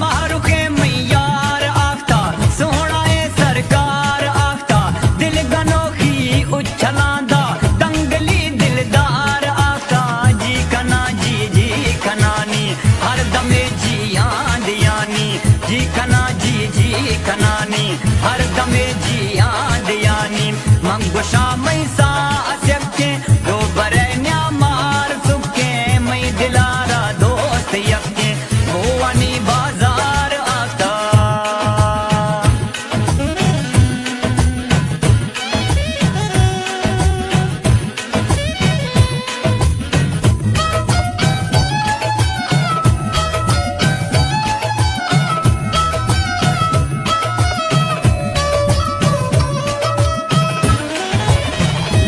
मारुखे मैयार आखता सोहना ए सरकार आखता दिल गनोखी उछलांदा दंगली दिलदार आखता जी कना जी कनानी हर दमे जी आंदियानी जी कनानी हर दमे जी आंदियानी मंगुशा मैसा अस्यके दो बरन्या मार सुके मैं दिलारा दोस्त यके भुवनी बाजार आता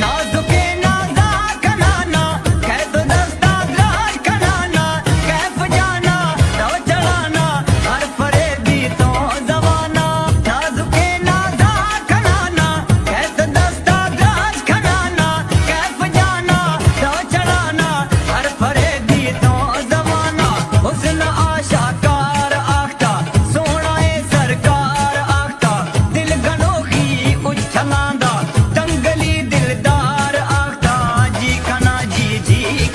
नाजुके नाजा कनाना कह तो दस्ता ग्राज कनाना कैफ जाना तो चलाना हर फरेबी तो जवाना नाजुके नाजा कनाना कह तो दस्ता ग्राज कनाना कैफ जाना तो चलाना हर फरेबी तो जवाना हुस्न आशाकार आखता सोहना ए सरकार आखता दिल गनोखी उछलांदा दंगली दिलदार आखता जी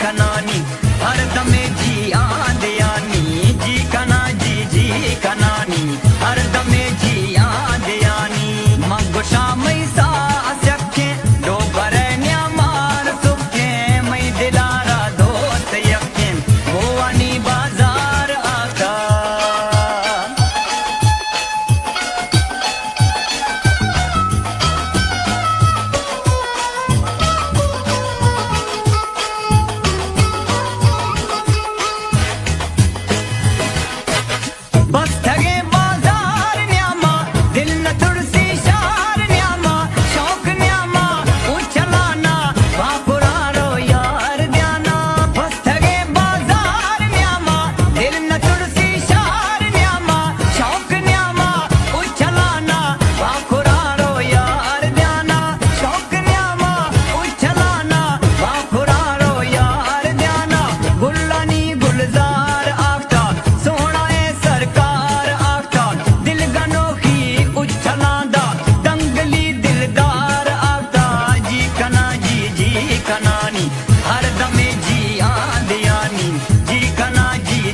कनानी हर दमे जी आंदियानी जी कनानी हर दमे जी आंदियानी मंगुशा मैसा अस्यके दो बरन्या मार सुके मैं दिलारा दोस्त यके भुवनी बाजार आता बस ठगे बाजार न्यामा दिल न तुड़सी शार न्यामा शौक न्यामा उछलाना वापुरारो यार ध्याना बस ठगे बाजार न्यामा दिल न तुड़सी शार न्यामा शौक न्यामा उछलाना वापुरारो यार ध्याना शौक न्यामा उछलाना वापुरारो यार ध्याना गुल्लानी गुलजार आखता सोहना ए सरकार आखता दिल गनोखी उछलांदा दंगली दिलदार आखता जी कनानी हर दमे जी आंदियानी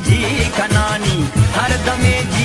जी कनानी हर दमे जी